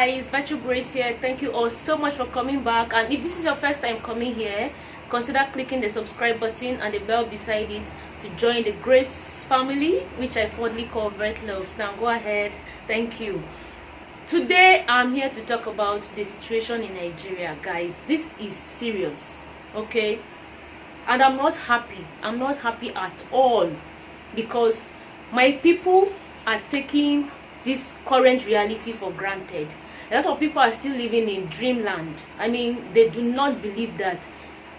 guys, Virtue Grace here. Thank you all so much for coming back, and if this is your first time coming here, consider clicking the subscribe button and the bell beside it to join the Grace family, which I fondly call Vert Loves. Now go ahead. Thank you. Today I'm here to talk about the situation in Nigeria, guys. This is serious, okay? And I'm not happy at all, because my people are taking this current reality for granted. A lot of people are still living in dreamland. I mean, they do not believe that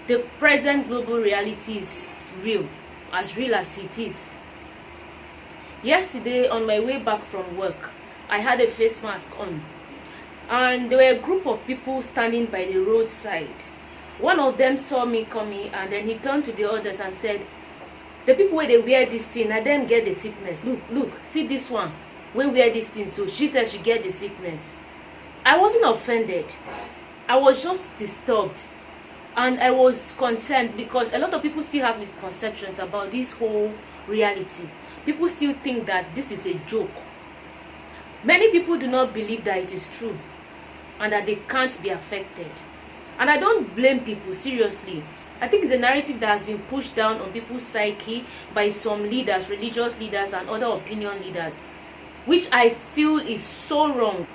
the present global reality is real as it is. Yesterday, on my way back from work, I had a face mask on, and there were a group of people standing by the roadside. One of them saw me coming, and then he turned to the others and said, "The people where they wear this thing, and them get the sickness. Look, see this one. We wear this thing, so she said she get the sickness." I wasn't offended. I was just disturbed, and I was concerned because a lot of people still have misconceptions about this whole reality. People still think that this is a joke. Many people do not believe that it is true and that they can't be affected. And I don't blame people, seriously. I think it's a narrative that has been pushed down on people's psyche by some leaders, religious leaders and other opinion leaders, which I feel is so wrong.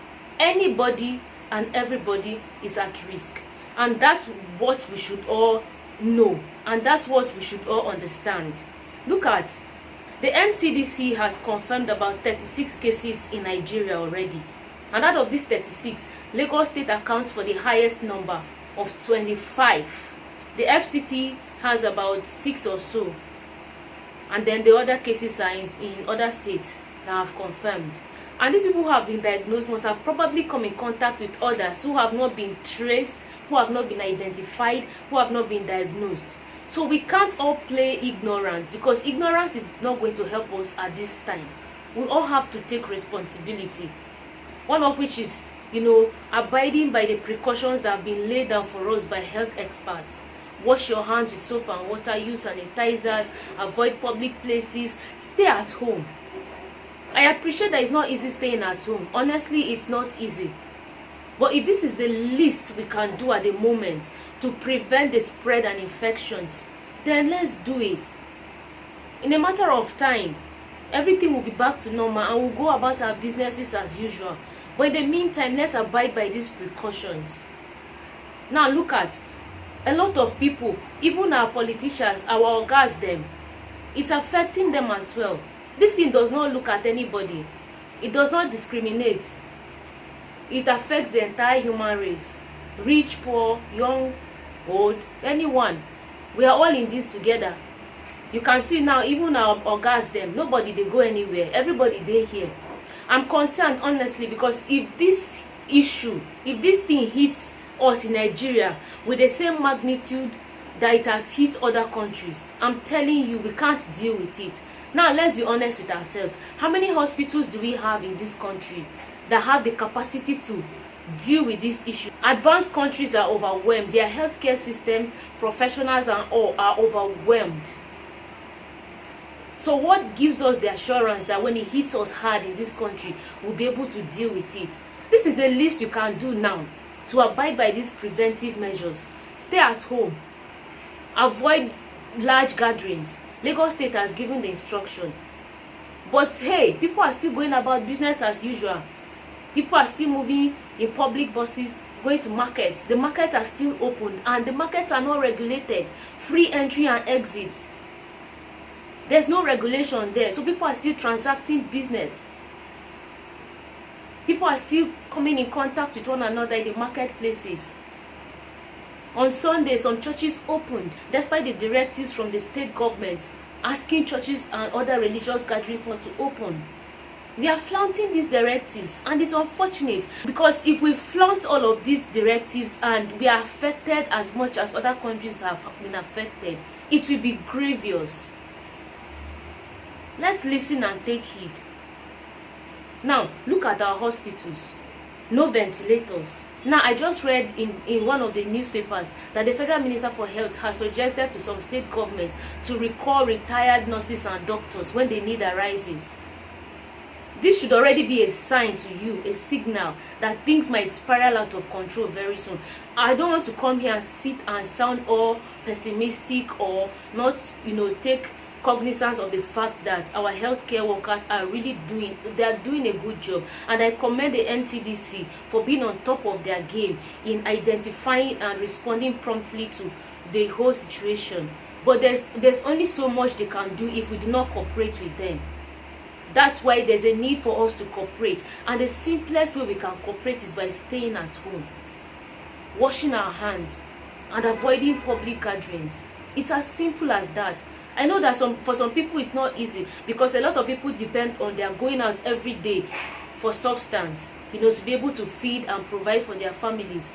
Anybody and everybody is at risk, and that's what we should all know, and that's what we should all understand. Look at the NCDC has confirmed about 36 cases in Nigeria already, and out of these 36, Lagos State accounts for the highest number of 25. The FCT has about 6 or so, and then the other cases are in other states that have confirmed. And these people who have been diagnosed must have probably come in contact with others who have not been traced, who have not been identified, who have not been diagnosed. So we can't all play ignorance, because ignorance is not going to help us at this time. We all have to take responsibility, one of which is, abiding by the precautions that have been laid down for us by health experts. Wash your hands with soap and water, use sanitizers, avoid public places, stay at home. I appreciate that it's not easy staying at home. Honestly, it's not easy. But if this is the least we can do at the moment to prevent the spread and infections, then let's do it. In a matter of time, everything will be back to normal and we'll go about our businesses as usual. But in the meantime, let's abide by these precautions. Now look at a lot of people, even our politicians, our ogas, them, it's affecting them as well. This thing does not look at anybody. It does not discriminate. It affects the entire human race. Rich, poor, young, old, anyone. We are all in this together. You can see now, even our ogas, them, nobody they go anywhere. Everybody they here. I'm concerned, honestly, because if this thing hits us in Nigeria with the same magnitude that it has hit other countries, I'm telling you, we can't deal with it. Now let's be honest with ourselves. How many hospitals do we have in this country that have the capacity to deal with this issue? Advanced countries are overwhelmed. Their healthcare systems, professionals and all are overwhelmed. So what gives us the assurance that when it hits us hard in this country, we'll be able to deal with it? This is the least you can do now to abide by these preventive measures. Stay at home. Avoid large gatherings. Lagos State has given the instruction. But hey, people are still going about business as usual. People are still moving in public buses, going to markets. The markets are still open, and the markets are not regulated. Free entry and exit. There's no regulation there. So people are still transacting business. People are still coming in contact with one another in the marketplaces. On Sunday, some churches opened despite the directives from the state government asking churches and other religious gatherings not to open. We are flaunting these directives, and it's unfortunate, because if we flaunt all of these directives and we are affected as much as other countries have been affected, it will be grievous. Let's listen and take heed. Now, look at our hospitals. No ventilators. Now, I just read in one of the newspapers that the Federal Minister for Health has suggested to some state governments to recall retired nurses and doctors when the need arises. This should already be a sign to you, a signal that things might spiral out of control very soon. I don't want to come here and sit and sound all pessimistic or not, take cognizance of the fact that our healthcare workers are really doing a good job, and I commend the NCDC for being on top of their game in identifying and responding promptly to the whole situation. But there's only so much they can do if we do not cooperate with them. That's why there's a need for us to cooperate, and the simplest way we can cooperate is by staying at home, washing our hands, and avoiding public gatherings. It's as simple as that. I know that for some people it's not easy, because a lot of people depend on their going out every day for substance, to be able to feed and provide for their families.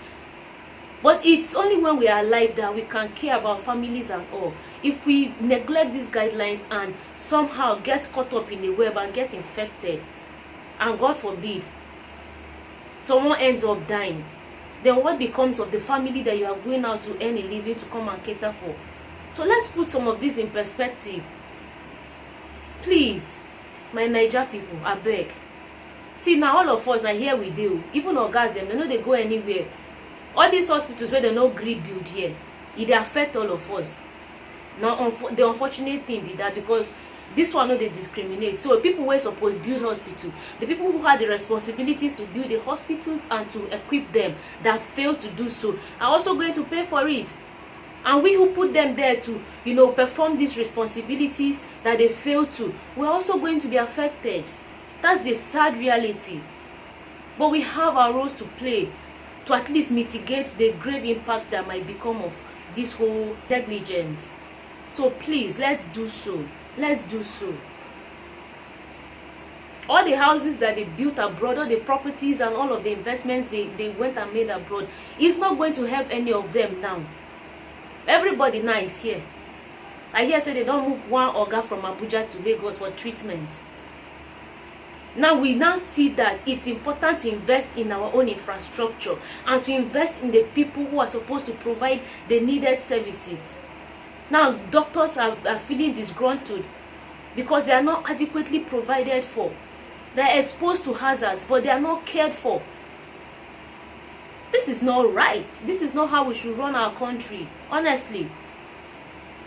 But it's only when we are alive that we can care about families and all. If we neglect these guidelines and somehow get caught up in the web and get infected, and God forbid, someone ends up dying, then what becomes of the family that you are going out to earn a living to come and cater for? So let's put some of this in perspective. Please, my Niger people, I beg. See, now all of us, now here we do. Even our guys, them, they know they go anywhere. All these hospitals where they no gree build here, it affect all of us. Now, the unfortunate thing be that because this one no they discriminate. So people were supposed to build hospital, the people who had the responsibilities to build the hospitals and to equip them, that failed to do so, are also going to pay for it. And we who put them there to, perform these responsibilities that they failed to, we're also going to be affected. That's the sad reality. But we have our roles to play to at least mitigate the grave impact that might become of this whole negligence. So please, let's do so. Let's do so. All the houses that they built abroad, all the properties and all of the investments they went and made abroad, is not going to help any of them now. Everybody now is here. I hear say they don't move one organ from Abuja to Lagos for treatment. Now we now see that it's important to invest in our own infrastructure and to invest in the people who are supposed to provide the needed services. Now doctors are feeling disgruntled because they are not adequately provided for. They are exposed to hazards, but they are not cared for. This is not right. This is not how we should run our country, honestly.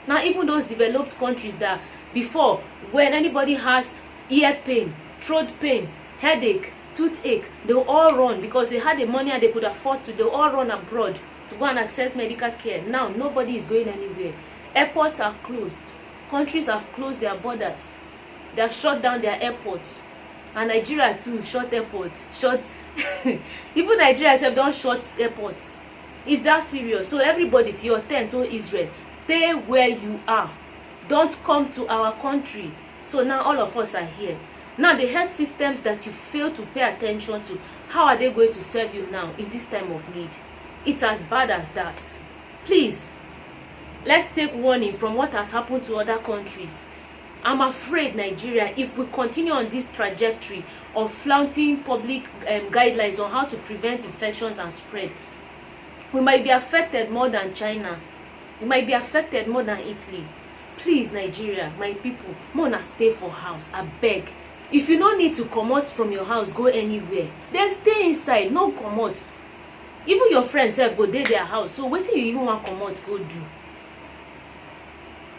Now even those developed countries that before, when anybody has ear pain, throat pain, headache, toothache, they will all run because they had the money and they could afford to. They will all run abroad to go and access medical care. Now nobody is going anywhere. Airports are closed. Countries have closed their borders. They have shut down their airports. And Nigeria too, shut airports. Even Nigeria itself don't shut airports. It's that serious. So everybody, to your tent, oh Israel, stay where you are. Don't come to our country. So now all of us are here. Now the health systems that you fail to pay attention to, how are they going to serve you now in this time of need? It's as bad as that. Please, let's take warning from what has happened to other countries. I'm afraid Nigeria, if we continue on this trajectory of flaunting public guidelines on how to prevent infections and spread, we might be affected more than China. We might be affected more than Italy. Please, Nigeria, my people, mona stay for house. I beg. If you don't need to come out from your house, go anywhere. Then stay inside, no come out. Even your friends have go dey their house. So what do you even want come out go do?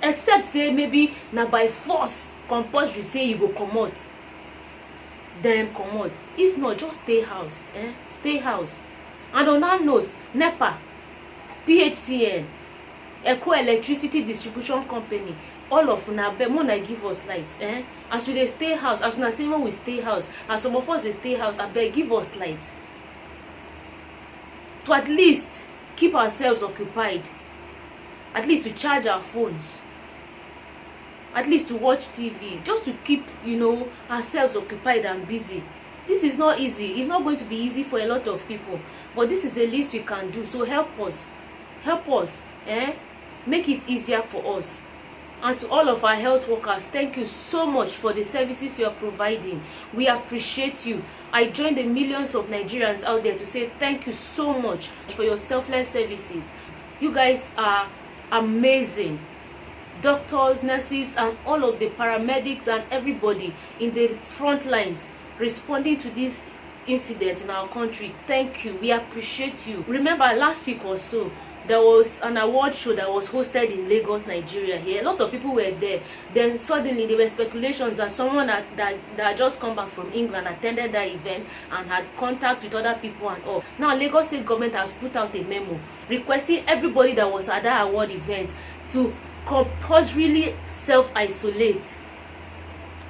Except say maybe na by force compulsory say you go come out. Then come out. If not, just stay house. Stay house. And on that note, NEPA, PHCN, Eco Electricity Distribution Company, all of una beg mona give us light. As we dey stay house, as una say when we stay house, as some of us dey stay house, abeg give us light. To at least keep ourselves occupied. At least to charge our phones. At least to watch TV. Just to keep, ourselves occupied and busy. This is not easy. It's not going to be easy for a lot of people. But this is the least we can do. So help us. Help us. Make it easier for us. And to all of our health workers, thank you so much for the services you are providing. We appreciate you. I join the millions of Nigerians out there to say thank you so much for your selfless services. You guys are amazing. Doctors, nurses, and all of the paramedics and everybody in the front lines. responding to this incident in our country. Thank you. We appreciate you. Remember, last week or so, there was an award show that was hosted in Lagos, Nigeria. Here, a lot of people were there. Then suddenly there were speculations that someone that had just come back from England attended that event and had contact with other people and all. Now, Lagos State government has put out a memo requesting everybody that was at that award event to compulsorily self-isolate.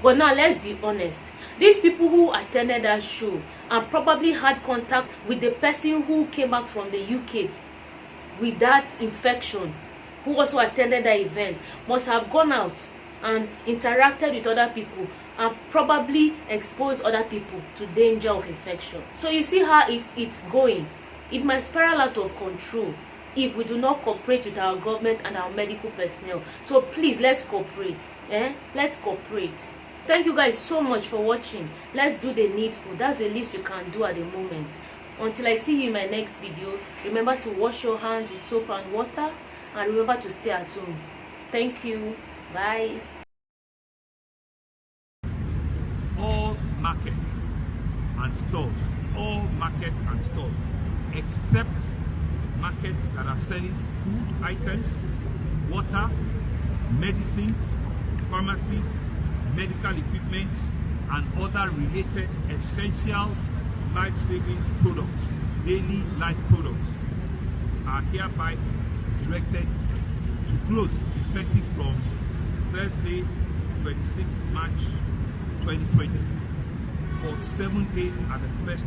But now, let's be honest. These people who attended that show and probably had contact with the person who came back from the UK with that infection, who also attended the event, must have gone out and interacted with other people and probably exposed other people to danger of infection. So you see how it's going. It might spiral out of control if we do not cooperate with our government and our medical personnel. So please, let's cooperate. Let's cooperate. Thank you guys so much for watching. Let's do the needful. That's the least we can do at the moment. Until I see you in my next video, remember to wash your hands with soap and water, and remember to stay at home. Thank you. Bye. All markets and stores, except markets that are selling food items, water, medicines, pharmacies, medical equipment, and other related essential life-saving products, daily life products, are hereby directed to close effective from Thursday, 26th March 2020 for 7 days at the first